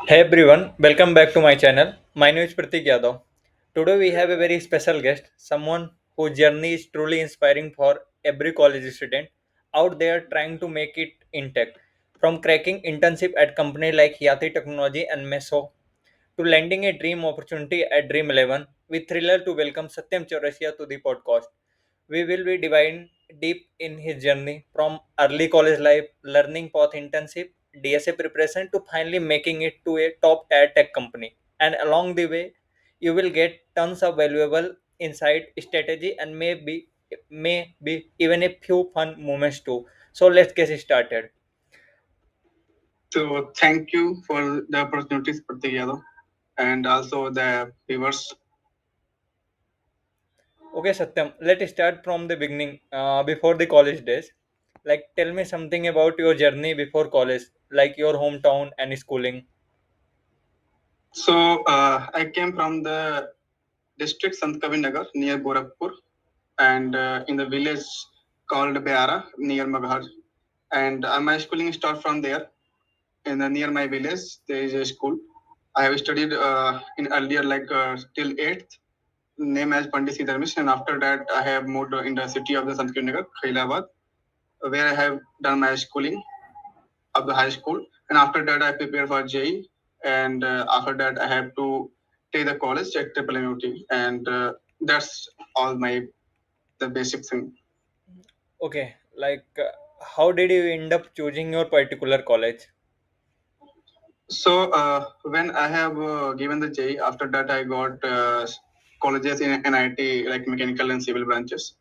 Hey everyone, welcome back to my channel. My name is Pratik Yadav. Today we have a very special guest, someone whose journey is truly inspiring for every college student out there trying to make it in tech. From cracking internship at company like Hyathi Technology and Meesho to landing a dream opportunity at Dream11, we thrilled to welcome Satyam Chaurasiya to the podcast. We will be diving deep in his journey from early college life, learning path internship, DSA preparation to finally making it to a top tier tech company. And along the way, you will get tons of valuable insight, strategy, and maybe even a few fun moments too. So let's get started. So thank you for the opportunities, Pratik Yadav, and also the viewers. Okay, Satyam, let's start from the beginning, before the college days. Like, tell me something about your journey before college, like your hometown and schooling. So I came from the district Sant Nagar near Gorakhpur, and in the village called Beara near Maghar. And my schooling start from there. In near my village, there is a school. I have studied in earlier till 8th, name as Pandit Siddharmish, and after that I have moved in the city of the Sant Nagar, Khailabad, where I have done my schooling of the high school, and after that I prepare for JE, and after that I have to take the college at Triple MUT, and that's all my the basic thing. Okay, how did you end up choosing your particular college? So when I have given the JE, after that I got colleges in NIT like mechanical and civil branches,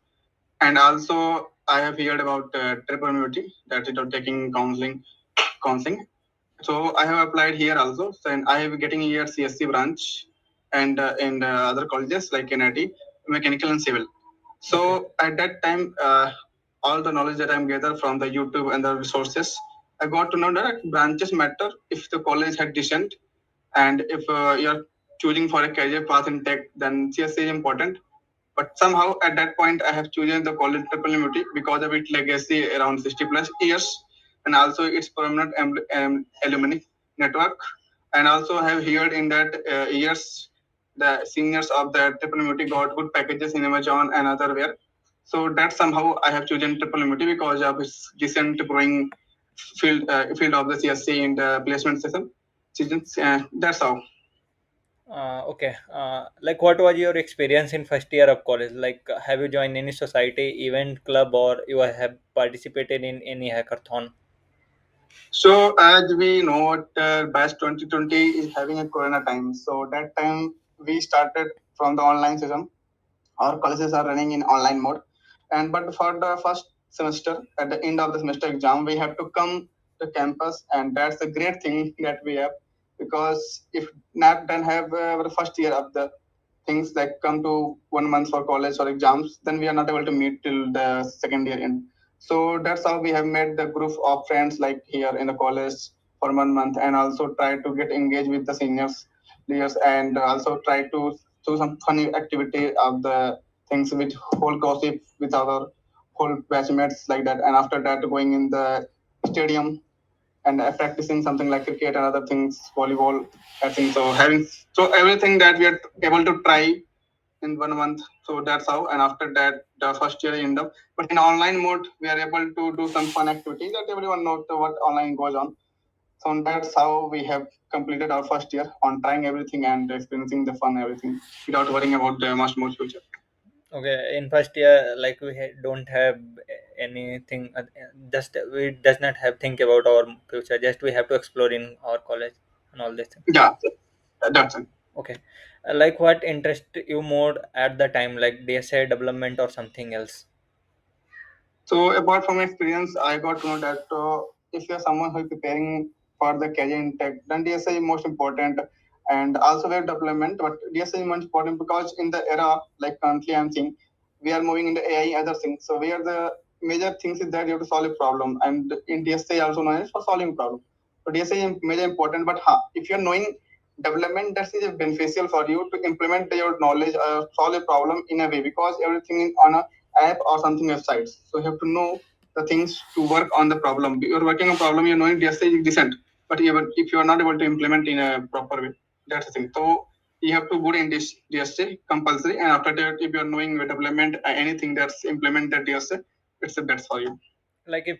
and also I have heard about Triple MUT that it are taking counseling. So I have applied here also. So and I have getting here CSC branch and in other colleges like NIT, mechanical and civil. Okay. So at that time, all the knowledge that I'm gathered from the YouTube and the resources, I got to know that branches matter if the college had decent, and if you're choosing for a career path in tech, then CSC is important. But somehow at that point, I have chosen the college triple MUT because of its legacy around 60 plus years, and also its permanent alumni network. And also have heard in that years the seniors of the triple MUT got good packages in Amazon and otherwhere. So that somehow I have chosen triple MUT because of its recent growing field of the CSC in the placement system. That's how. Okay. What was your experience in first year of college? Have you joined any society, event, club, or you have participated in any hackathon? So as we know, batch 2020 is having a Corona time. So that time we started from the online system. Our classes are running in online mode, and but for the first semester, at the end of the semester exam, we have to come to campus, and that's a great thing that we have because if not then have our first year of the things like come to 1 month for college or exams, then we are not able to meet till the second year end. So that's how we have made the group of friends like here in the college for 1 month, and also try to get engaged with the seniors leaders, and also try to do some funny activity of the things with whole gossip with our whole batchmates like that. And after that, going in the stadium and practicing something like cricket and other things, volleyball, I think so. Having so everything that we are able to try in 1 month. So that's how. And after that, the first year end up. But in online mode, we are able to do some fun activity that everyone knows what online goes on. So that's how we have completed our first year on trying everything and experiencing the fun everything without worrying about the much more future. Okay, in first year, don't have anything. Just we does not have think about our future. Just we have to explore in our college and all this thing. Yeah, that's it. Okay, what interest you more at the time, like DSA development or something else? So apart from experience, I got to know that if you're someone who is preparing for the career in tech, then DSA is most important, and also web development. But DSA is most important because in the era like currently I'm seeing, we are moving into AI other things. So where the major things is that you have to solve a problem, and in DSA also known as for solving problem. So DSA is major important, but if you're knowing development, that is beneficial for you to implement your knowledge or solve a problem in a way because everything is on a app or something websites. So you have to know the things to work on the problem. You're working on problem, you're knowing DSA is decent. But even if you are not able to implement in a proper way, that's the thing. So you have to go in this DSA compulsory, and after that, if you are knowing development, anything that's implement that DSA, it's the best for you. Like if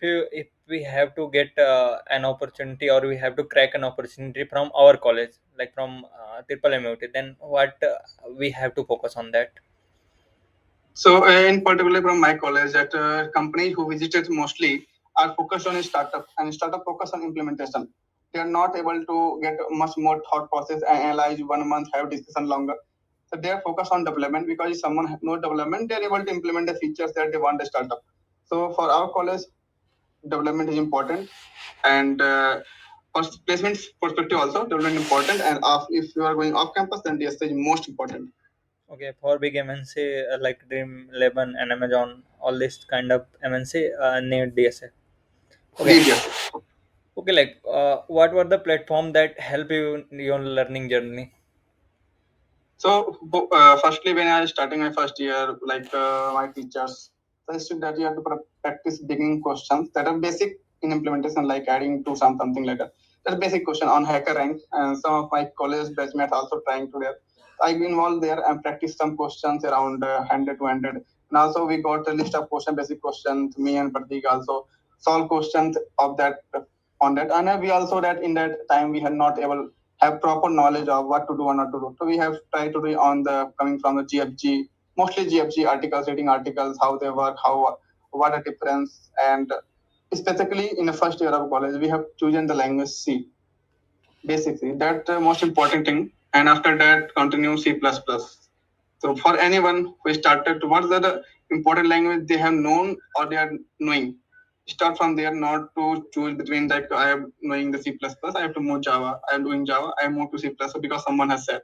we have to get an opportunity, or we have to crack an opportunity from our college, like from triple MUT, then what we have to focus on that? So, in particular, from my college, that companies who visited mostly are focused on a startup, and startup focus on implementation. They are not able to get much more thought process and analyze 1 month, have discussion longer. So they are focused on development, because if someone has no development, they are able to implement the features that they want a startup. So for our college, development is important, and for placement perspective also, development important. And if you are going off campus, then DSA is most important. Okay, for big MNC like Dream11 and Amazon, all this kind of MNC need DSA. Okay, Need DSA. okay. Like, what were the platform that help you in your learning journey? So, firstly, when I was starting my first year, like my teachers suggested that you have to practice beginning questions that are basic in implementation, like adding to something like that. That's basic question on hacker rank, and some of my college batchmates also trying to there. I involved there and practiced some questions around 100 to 100. And also we got a list of question, basic questions. Me and Pratik also solve questions of that on that. And we also that in that time we had not able have proper knowledge of what to do or not to do. So we have tried to do on the coming from the GFG, mostly GFG articles, reading articles, how they work, how what a difference, and specifically in the first year of college, we have chosen the language C. Basically, that most important thing, and after that, continue C++. So for anyone who started, what's the important language they have known or they are knowing? Start from there, not to choose between like I am knowing the C++, I have to move Java. I am doing Java, I move to C++ because someone has said.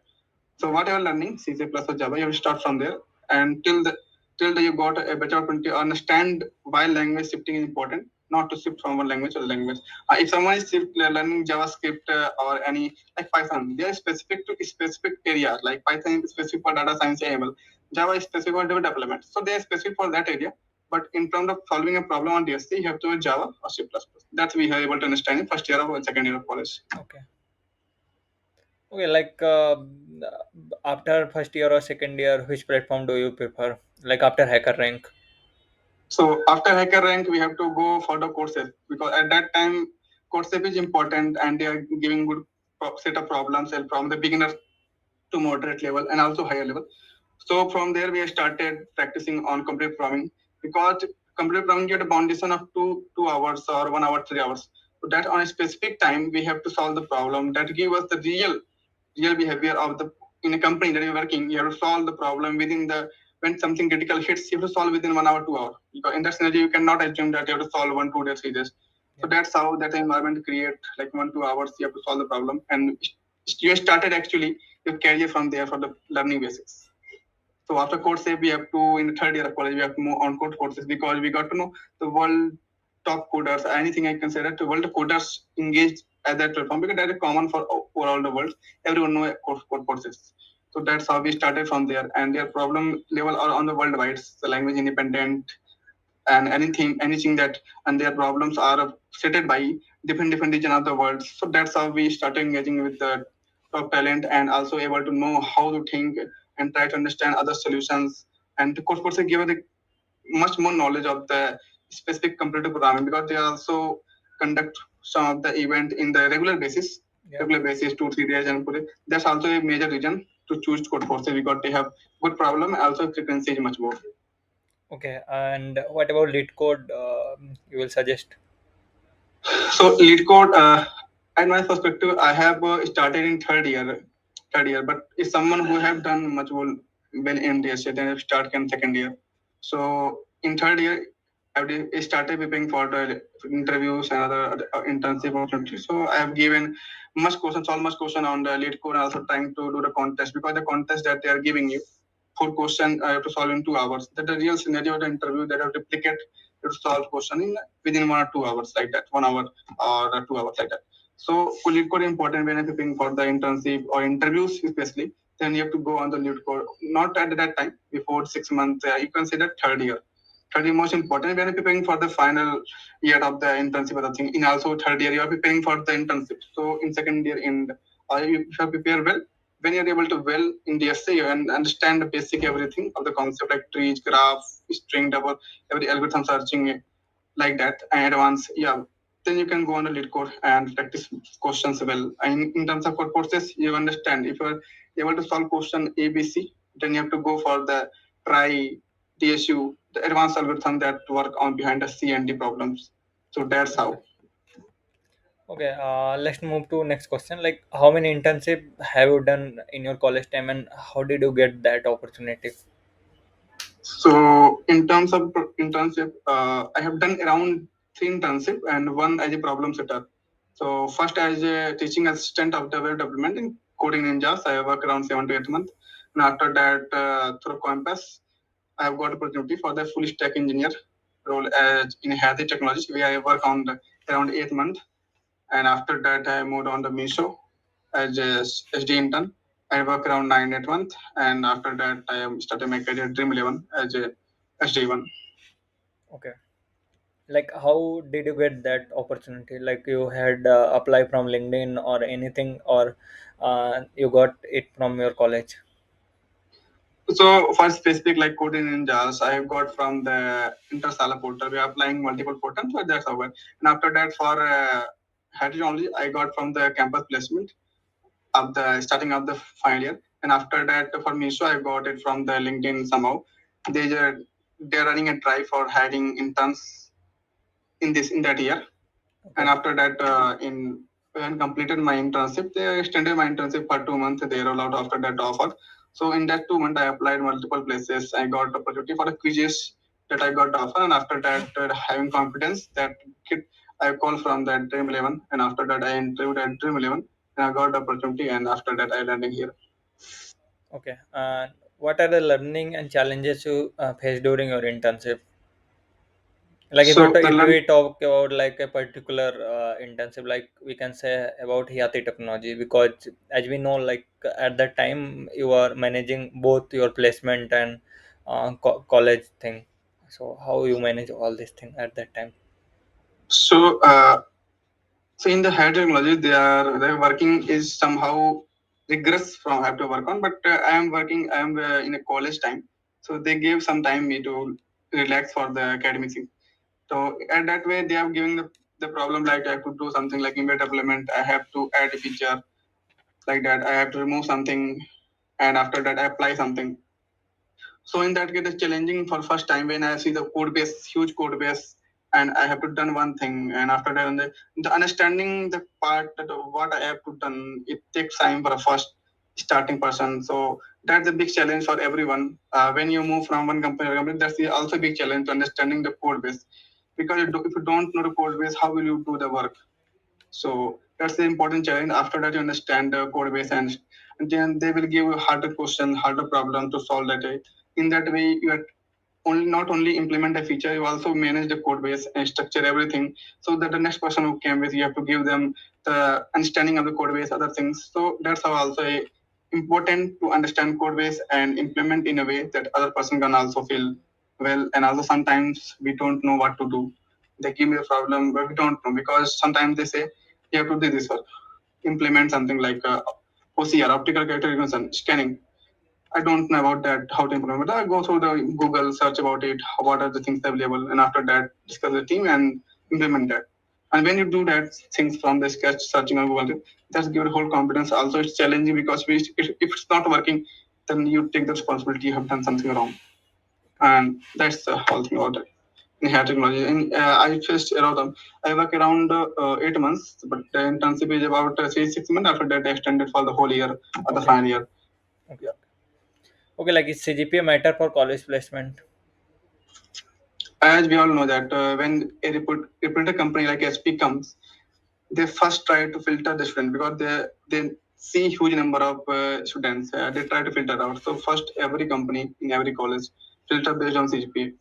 So whatever learning, C, C++, or Java, you will start from there, and till the you got a better opportunity to understand why language shifting is important, not to shift from one language to the language. If someone is learning JavaScript or any like Python, they are specific to specific area. Like Python is specific for data science AML, Java is specific for development. So they are specific for that area. But in terms of solving a problem on DSC, you have to use Java or C++. That's we are able to understand in first year of or second year of college. Okay. Okay, like after first year or second year, which platform do you prefer? Like after hacker rank? So after hacker rank, we have to go for the courses, because at that time, courses is important and they are giving good set of problems and from the beginner to moderate level and also higher level. So from there, we started practicing on computer programming, because computer programming get a foundation of 2 hours or 1 hour, 3 hours. So that on a specific time, we have to solve the problem that give us the real behavior of the in a company that you're working. You have to solve the problem within the when something critical hits, you have to solve within 1 hour, 2 hours. Because in that scenario, you cannot assume that you have to solve 1, 2 days, 3 days. So that's how that environment create like 1, 2 hours. You have to solve the problem, and you started actually your career from there for the learning basics. So after course we have to in the third year of college we have to move on code courses, because we got to know the world top coders. Anything I consider the world coders engaged at that platform, because that is common for all the world. Everyone know code courses. So that's how we started from there, and their problem level are on the worldwide. The language independent and anything that and their problems are settled by different region of the world. So that's how we started engaging with the top talent, and also able to know how to think and try to understand other solutions. And of course give us much more knowledge of the specific computer programming, because they also conduct some of the event in the regular basis. Yeah. Regular basis 2 3 days, and that's also a major reason to choose code forces, because they have good problem, also frequency is much more. Okay, and what about lead code? You will suggest? So lead code, at my perspective, I have started in third year. But if someone who have done much well in DSA, then I start in second year. So in third year, I started preparing for the interviews and other internship opportunities. So I have given much question on the lead code, and also trying to do the contest, because the contest that they are giving you, 4 questions I have to solve in 2 hours. That the real scenario of the interview that I have to replicate to solve question in within 1 or 2 hours like that, 1 hour or 2 hours like that. So lead code important when preparing for the internship or interviews especially. Then you have to go on the lead code. Not at that time, before 6 months. You consider third year. Third is most important when you're preparing for the final year of the internship or the thing. In also third year, you are preparing for the internship. So in second year, in if you prepare well, when you're able to well in DSA, you understand the basic everything of the concept like trees, graph, string, double, every algorithm searching like that, and advance, yeah. Then you can go on a lead code and practice questions well. And in terms of code process, you understand if you're able to solve question ABC, then you have to go for the try DSU, the advanced algorithm that work on behind the C and D problems. So that's Okay. how. Okay, let's move to next question. Like, how many internship have you done in your college time, and how did you get that opportunity? So in terms of internship, I have done around three internship and one as a problem setter. So first as a teaching assistant of the web development in coding ninjas, I work around 7 to 8 months. And after that, through campus, I have got opportunity for the full stack engineer role as in Hyathi Technologies, where I work on around 8 months. And after that, I moved on to Meesho as a SD intern. I work around 9 8 months, and after that, I am started my career at Dream11 as a SD1. Okay. Like, how did you get that opportunity? Like, you had apply from LinkedIn or anything, or you got it from your college? So for specific like coding ninjas, I have got from the Intersala portal. We are applying multiple portals, but that's over. And after that, for only, I got from the campus placement of the starting of the final year. And after that, for Meesho, I got it from the LinkedIn somehow. They're running a drive for hiring interns in that year. And Okay. after that, in when completed my internship, they extended my internship for 2 months. They rolled out after that offer. So in that 2 months, I applied multiple places. I got opportunity for the quizzes that I got offer, and after that, having confidence that kid, I called from that Dream11, and after that, I interviewed at Dream11, and I got the opportunity, and after that, I landed here. Okay. What are the learning and challenges you faced during your internship? Like, if So the if learn we talk about like a particular internship, like we can say about Hyathi Technology, because as we know, like at that time you are managing both your placement and college thing. So how you manage all this thing at that time? so So in the higher technology, their working is somehow rigorous from I have to work on. But I am working. I am in a college time, so they gave some time me to relax for the academic thing. So at that way, they have given the problem like I have to do something like email development. I have to add a feature like that. I have to remove something, and after that, I apply something. So in that case, it's challenging for first time when I see the code base, huge code base, and I have to done one thing, and after that, and the understanding the part that what I have to done, it takes time for a first starting person. So that's a big challenge for everyone. When you move from one company to company, that's also a big challenge to understanding the code base. Because if you don't know the code base, how will you do the work? So that's the important challenge. After that, you understand the code base, and then they will give you harder question, harder problem to solve that. In that way, you are only not only implement a feature, you also manage the code base and structure everything. So that the next person who came with, you have to give them the understanding of the code base, other things. So that's how also important to understand code base and implement in a way that other person can also feel well. And also sometimes we don't know what to do. They give me a problem, but we don't know because sometimes they say you have to do this work, implement something like OCR, optical character recognition, scanning. I don't know about that, how to implement, but I go through the Google, search about it, what are the things available, and after that, discuss the team and implement that. And when you do that things from the sketch, searching on Google, that's give whole confidence. Also, it's challenging because if it's not working, then you take the responsibility you have done something wrong. And that's the whole thing about it in hair technology. And I faced a lot of, I work around 8 months, but the internship is about 3 6 months. After that, I extended for the whole year or the Okay. final year. Okay. Okay. Like, is CGPA matter for college placement? As we all know that when a reputed company like SP comes, they first try to filter the student because they see huge number of students. They try to filter out. So first, every company in every college filter based on CGPA. Okay.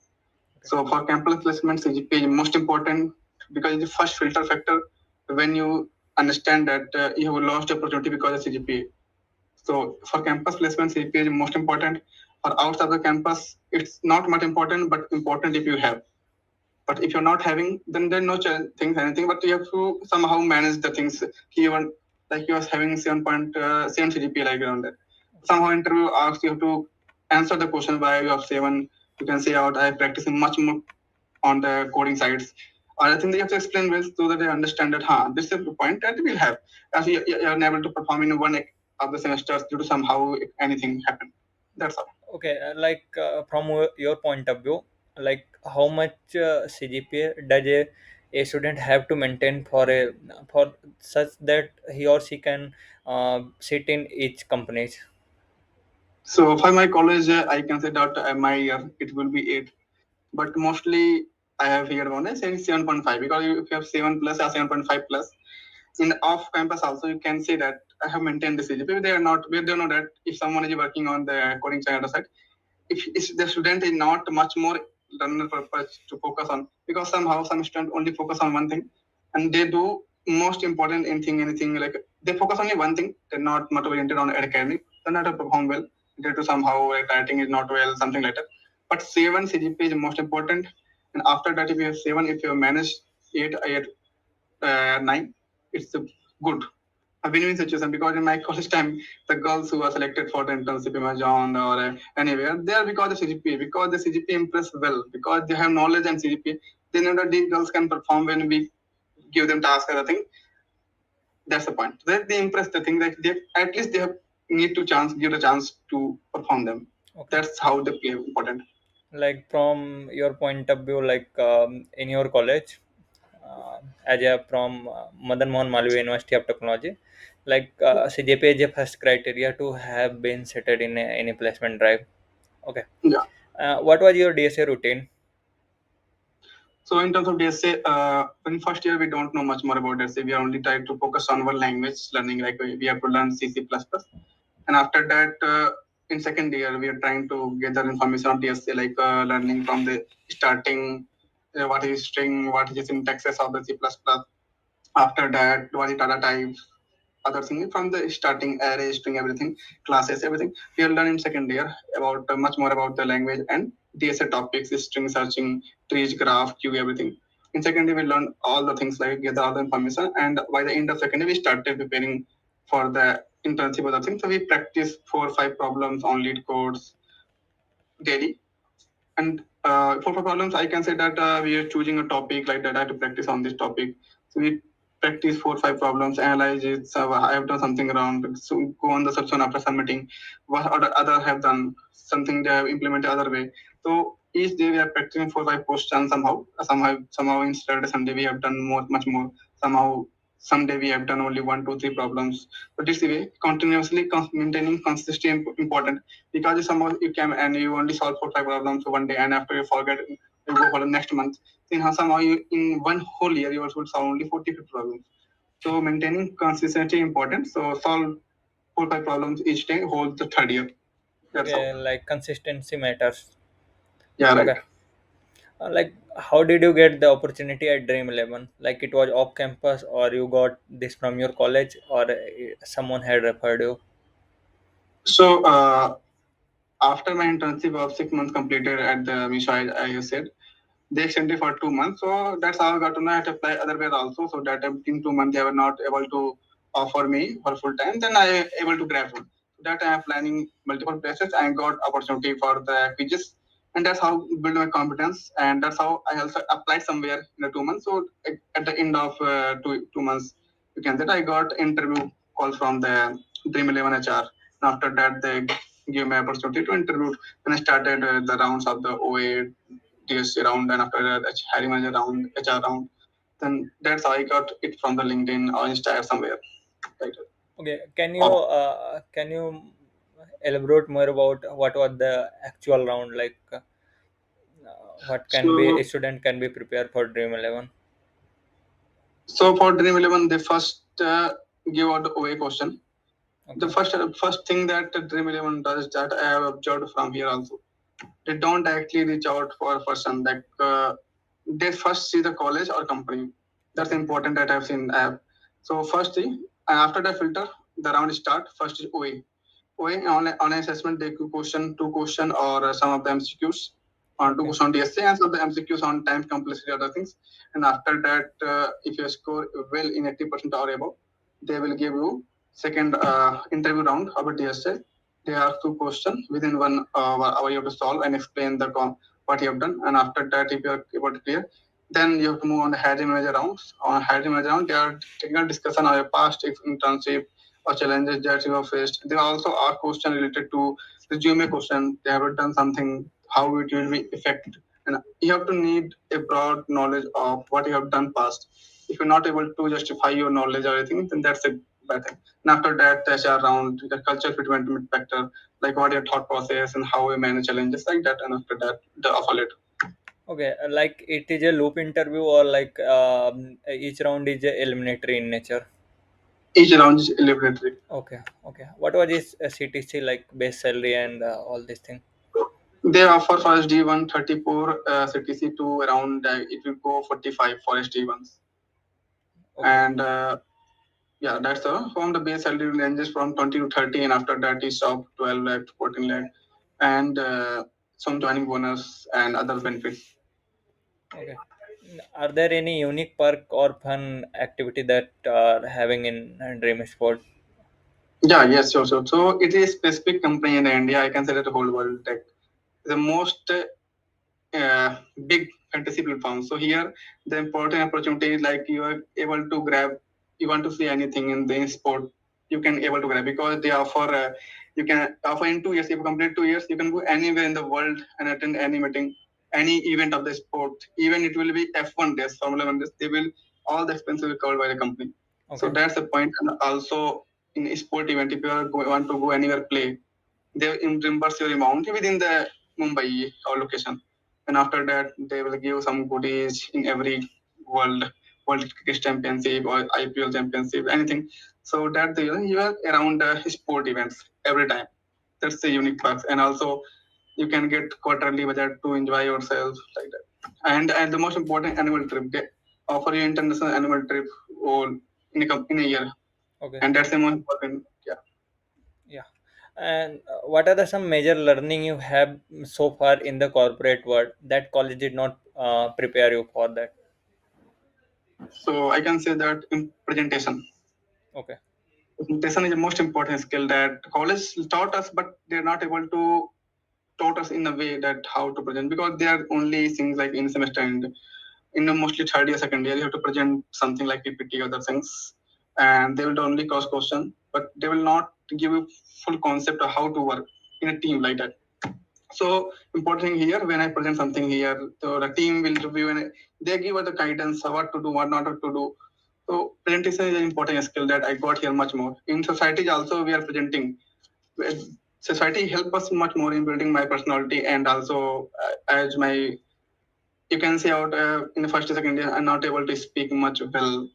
So for campus placement, CGPA is most important because it's the first filter factor when you understand that you have lost opportunity because of CGPA. So for campus placement, CGPA is most important. For outside the campus, it's not much important, but important if you have. But if you're not having, then there's no things anything. But you have to somehow manage the things. Even like you are having 7.7 CGPA like around that. Somehow interview asks you have to answer the question why you have 7. You can say out I am practicing much more on the coding sides. Or I think they have to explain well so that they understand that this is the point that we'll have. As you are unable to perform in one of the semesters due to somehow if anything happen. That's all. Okay, from your point of view, like how much CGPA does a student have to maintain for such that he or she can sit in each companies? So for my college, I can say that my year it will be 8, but mostly I have here one is saying 7.5 because if you have 7 plus or 7.5 plus in off campus also you can say that I have maintained the CGPA. They are not. They don't know that if someone is working on the coding side, if the student is not much more learner purpose to focus on because somehow some student only focus on one thing and they do most important anything like they focus only one thing. They're not much oriented on academic. They're not to perform well. Due to somehow writing is not well, something like that. But 7 CGPA is most important. And after that, if you have 7, if you manage 8, 9, it's good. A win-win situation because in my college time, the girls who are selected for the internship in Amazon or anywhere, they are because of CGPA, because the CGPA impress well, because they have knowledge and CGPA. They know that these girls can perform when we give them tasks and everything. That's the point. They impress the thing that they at least they have need to chance give the chance to perform them. Okay, That's how they play important. like from your point of view, in your college, as a from Madan Mohan Malviya University of Technology, CJP is the first criteria to have been settled in any placement drive. Okay, Yeah. what was your DSA routine? So in terms of DSA, in first year we don't know much more about DSA. We are only trying to focus on one language learning. Like we have to learn C, C++. And after that, in second year, we are trying to gather information on DSA, like learning from the starting, what is string, what is syntaxes of the C++. After that, what is data types, other thing from the starting array, string, everything, classes, everything. We will learn in second year about much more about the language and DSA topics, string searching, trees, graph, queue, everything. In second year, we learn all the things like gather all the information, and by the end of second year, we started preparing for the internship other things. So we practice 4 or 5 problems on lead codes daily. And for problems, I can say that we are choosing a topic like that. I have to practice on this topic. So we practice 4 or 5 problems, analyze it. So I have done something around. So go on the search on after submitting. What other have done something they have implemented other way. So each day we are practicing 4 or 5 questions somehow. Somehow in Saturday Sunday we have done much more. Somehow someday we have done only 1, 2, 3 problems. But this way continuously maintaining consistency important because if somehow you can and you only solve 4 or 5 problems one day and after you forget you go for the next month then somehow you in one whole year you also solve only 40, 50 problems. So maintaining consistency important. So solve 4, 5 problems each day whole the third year. That's how. Okay, like consistency matters. Yeah, right. Okay, how did you get the opportunity at Dream11? Like it was off campus, or you got this from your college, or someone had referred you? So after my internship of 6 months completed at the Meesho, I said they extended for 2 months. So that's how I got to know I had to apply other ways also. So that in 2 months they were not able to offer me for full time. Then I able to grab one. So that I am planning multiple places. I got opportunity for the quizzes. And that's how build my competence. And that's how I also applied somewhere in the 2 months. So at the end of two months, you can say I got interview call from the Dream11 HR. And after that, they give me opportunity to interview. When I started the rounds of the OA DSA round and after that hiring manager round, HR round. Then that's how I got it from the LinkedIn or Insta somewhere. Right. Okay, Oh. can you elaborate more about what was the actual round like? What can be a So student can be prepared for Dream11? so for Dream11, they first give out the OA question. The Okay, first thing that Dream11 does that I have observed from here also. They don't actually reach out for a person like they first see the college or company. That's okay, important that I've seen app. So first thing, after the filter, the round start. First is OA. online assessment, they could question two question or some of the MCQs on two Okay. question on DSA and some of the MCQs on time complexity other things. And after that, if you score well in 80% or above, they will give you second interview round of a DSA. They ask two questions within 1 hour you have to solve and explain what you have done. And after that, if you are able to clear, then you have to move on the hiring manager rounds. On hiring manager round, there are technical discussion on your past internship or challenges that you have faced. There are also are questions related to resume question. They have done something, how it will be affected. And you have to need a broad knowledge of what you have done past. If you're not able to justify your knowledge or anything, then that's a bad thing. And after that, there's around the culture fit development factor, like what your thought process and how you manage challenges like that. And after that, the offer letter. Okay, like it is a loop interview or like each round is a eliminatory in nature. Each round is eliminatory. Okay, okay. What was this CTC like base salary and all these things? They offer for SD1 34 CTC to around it will go 45 for SD1s. Okay, And yeah, that's from the base salary ranges from 20 to 30, and after that is up 12 lakh to 14 lakh, and some joining bonus and other benefits. okay. Are there any unique perk or fun activity that are having in Dream Sport? Yeah, yes, sure, sure. So it is specific company in India. I can say that the whole world tech. The most big fantasy platform. So here the important opportunity is like you are able to grab. You want to see anything in the sport, you can able to grab because they offer. You can offer in 2 years. If you complete 2 years, you can go anywhere in the world and attend any meeting, any event of the sport. Even it will be F1 days, Formula One days. They will all the expenses will covered by the company. So Okay, that's the point. And also in a sport event, if you are want to go anywhere play, they reimburse your amount within the Mumbai or location. And after that, they will give some goodies in every World Cricket Championship or IPL Championship, anything. So that you are around sport events every time. That's the unique perks. And also, you can get quarterly budget to enjoy yourself like that. And the most important annual trip. They offer you international annual trip all in a year. okay, And that's the most important. Yeah. yeah. And what are the some major learning you have so far in the corporate world that college did not prepare you for that? So I can say that in presentation. Okay, Presentation is the most important skill that college taught us, but they're not able to taught us in a way that how to present because they are only things like in semester and in the mostly third year, second year, you have to present something like PPT, other things, and they will only cause question, but they will not give you full concept of how to work in a team like that. So important thing here, when I present something here, so the team will review and they give us the guidance of what to do, what not to do. So presentation is an important skill that I got here much more. In society also we are presenting. Society help us much more in building my personality and also as my you can say out in the first or second year I'm not able to speak much well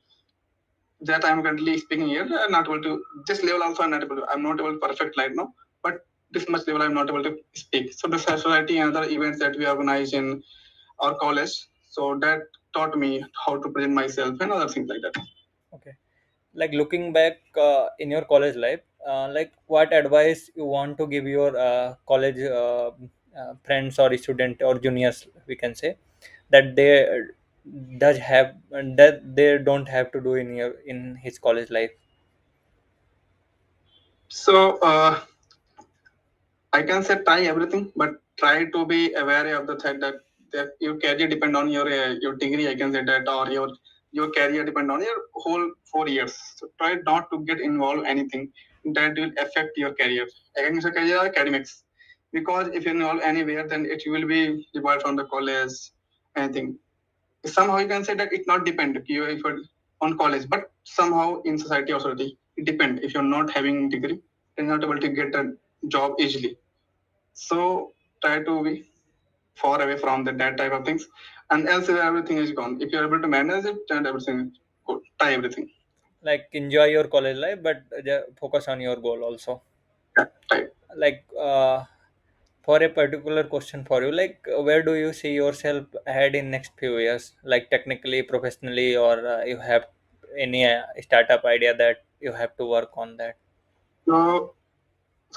that I'm currently speaking here. I'm not able to this level also I'm not able to I'm not able to perfect right now, but this much level I'm not able to speak. So the society and other events that we organize in our college, so that taught me how to present myself and other things like that. okay. Like looking back in your college life, like what advice you want to give your college friends or student or juniors, we can say, that they does have that they don't have to do in your in his college life. So I can say try everything, but try to be aware of the fact that your career depend on your degree. I can say that or your career depend on your whole 4 years. So try not to get involved anything that will affect your career. Academics or career or academics, because if you involve anywhere, then it will be debarred from the college. Anything. Somehow you can say that it not depend you if you're on college, but somehow in society also it depend. If you're not having degree, then you're not able to get a job easily. So try to be far away from that type of things, and else everything is gone. If you're able to manage it, then everything is good. Try everything. Like enjoy your college life, but focus on your goal also. Yeah, try. Like for a particular question for you, like where do you see yourself ahead in next few years, like technically, professionally, or you have any startup idea that you have to work on that? So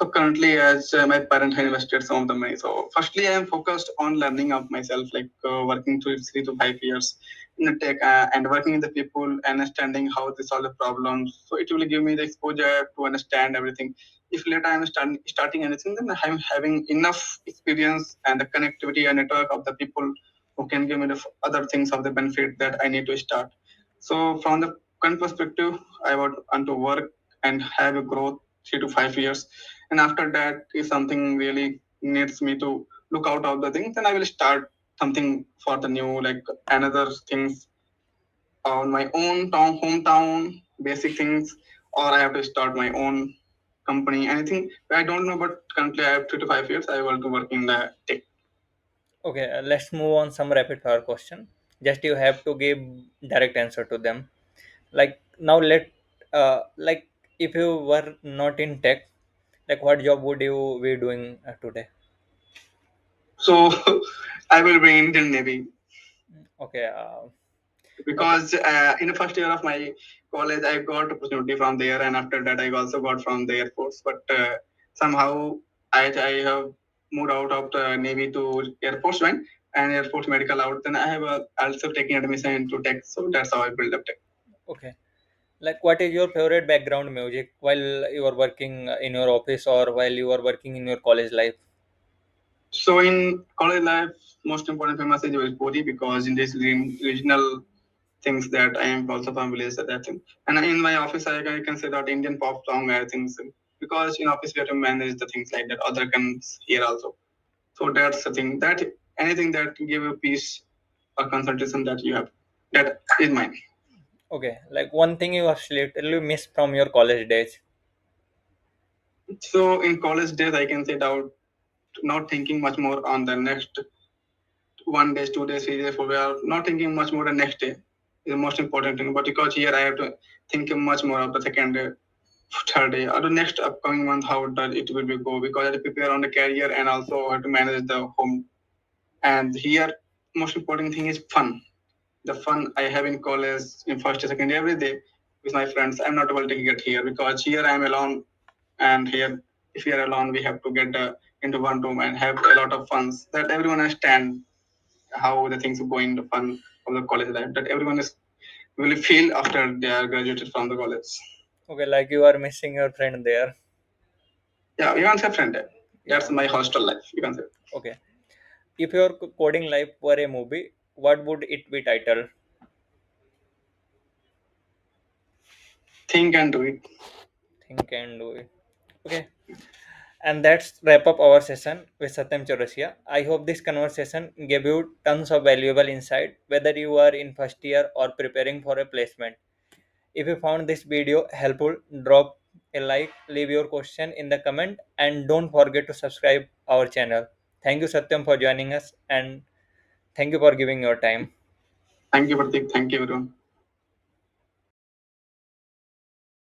So currently, as my parent had invested some of the money. So firstly, I am focused on learning of myself, like working through 3 to 5 years in the tech and working with the people, understanding how they solve the problems. So it will give me the exposure to understand everything. If later I am starting anything, then I'm having enough experience and the connectivity and network of the people who can give me the other things of the benefit that I need to start. So from the current perspective, I want to work and have a growth 3 to 5 years, and after that, if something really needs me to look out of the things, then I will start something for the new, like another things on my own town, hometown, basic things, or I have to start my own company. Anything I don't know, but currently I have 3 to 5 years. I want to work in the tech. Okay, let's move on some rapid fire question. Just you have to give direct answer to them. Like now, like if you were not in tech, like what job would you be doing today? So I will be in Indian Navy Okay, okay, because in the first year of my college, I got opportunity from there, and after that, I also got from the Air Force. But somehow, I have moved out of the Navy to Air Force one and Air Force Medical out. Then I have also taken admission into tech, so that's how I built up tech. okay. Like what is your favorite background music while you are working in your office or while you are working in your college life? So in college life, most important famous is Bhojpuri because in this regional things that I am also familiar with that thing. And in my office, I can say that Indian pop song, I think, so. Because in office we have to manage the things like that. Other can hear also. So that's the thing. That anything that give you peace or concentration that you have, that is mine. Okay, like one thing you absolutely miss from your college days. So in college days, I can say that not thinking much more on the next 1 day, 2 days, 3 days, 4 days. We are not thinking much more the next day is the most important thing. But because here I have to think much more of the second day, third day, or the next upcoming month, how does it will be go? Because I have to prepare on the career and also have to manage the home. And here, most important thing is fun. The fun I have in college, in first, second, every day with my friends. I'm not able to get here because here I'm alone, and here, if we are alone, we have to get into one room and have a lot of fun. That everyone understand how the things go in the fun of the college life. That everyone is really feel after they are graduated from the college. Okay, like you are missing your friend there. Yeah, you can say friend. That's Yeah. my hostel life. You can say Okay. If your coding life were a movie, what would it be titled? think and do it. Think and do it. Okay. And that's wrap up our session with Satyam Chaurasiya. I hope this conversation gave you tons of valuable insight, whether you are in first year or preparing for a placement. If you found this video helpful, drop a like, leave your question in the comment, and don't forget to subscribe our channel. Thank you, Satyam, for joining us, and thank you for giving your time. Thank you, Pratik. Thank you, everyone.